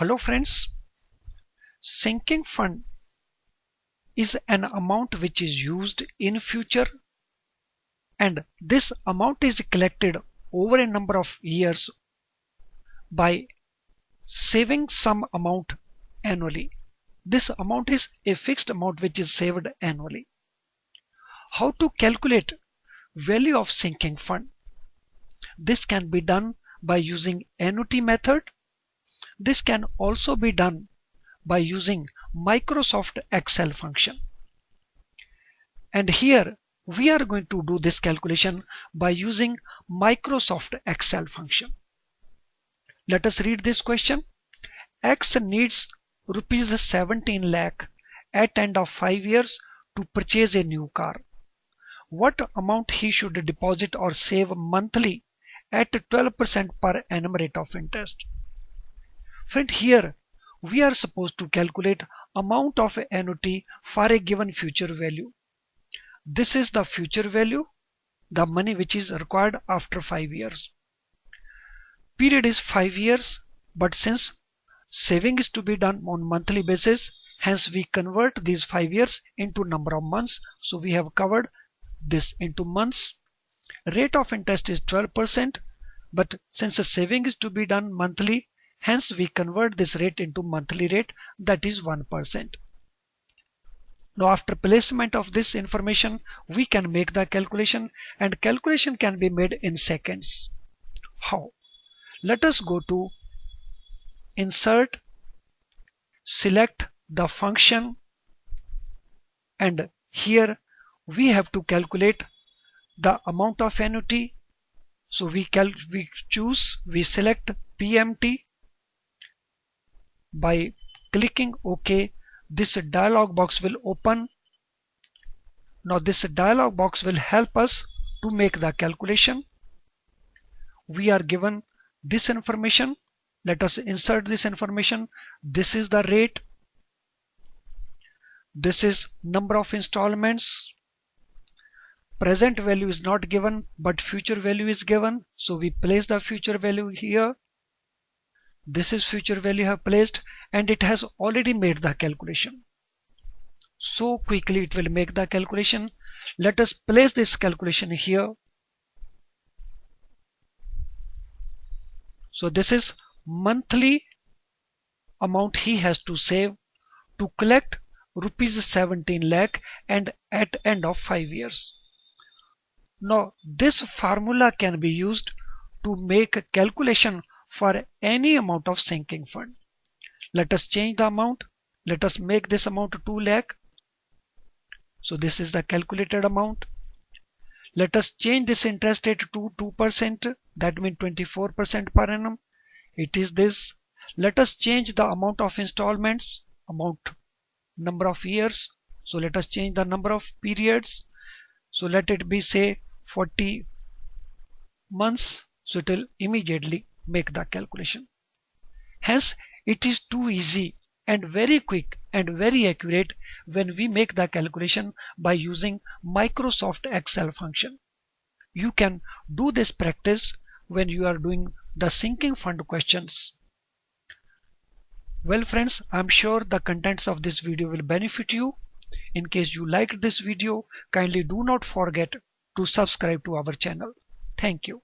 Hello friends, sinking fund is an amount which is used in future, and this amount is collected over a number of years by saving some amount annually. This amount is a fixed amount which is saved annually. How to calculate value of sinking fund? This can be done by using annuity method. This can also be done by using Microsoft Excel function. And here we are going to do this calculation by using Microsoft Excel function. Let us read this question. X needs rupees 17 lakh at end of 5 years to purchase a new car. What amount he should deposit or save monthly at 12% per annum rate of interest? Friend, here we are supposed to calculate amount of annuity for a given future value. This is the future value, the money which is required after 5 years. Period is 5 years, but since saving is to be done on monthly basis, hence we convert these 5 years into number of months. So we have covered this into months. Rate of interest is 12%, but since the saving is to be done monthly, hence we convert this rate into monthly rate, that is 1%. Now after placement of this information, we can make the calculation, and calculation can be made in seconds. How? Let us go to Insert, select the function, and here we have to calculate the amount of annuity. So we select PMT. By clicking OK, this dialog box will open. Now this dialog box will help us to make the calculation. We are given this information. Let us insert this information. This is the rate. This is number of installments. Present value is not given, but future value is given. So we place the future value here. This is future value I have placed, and it has already made the calculation. So quickly it will make the calculation. Let us place this calculation here. So this is monthly amount he has to save to collect rupees 17 lakh and at end of 5 years. Now this formula can be used to make a calculation for any amount of sinking fund. Let us change the amount. Let us make this amount 2 lakh. So this is the calculated amount. Let us change this interest rate to 2%. That means 24% per annum. It is this. Let us change the amount of installments, number of years. So let us change the number of periods. So let it be say 40 months. So it will immediately make the calculation. Hence it is too easy and very quick and very accurate when we make the calculation by using Microsoft Excel function. You can do this practice when you are doing the sinking fund questions. Well friends, I'm sure the contents of this video will benefit you. In case you liked this video, kindly do not forget to subscribe to our channel. Thank you.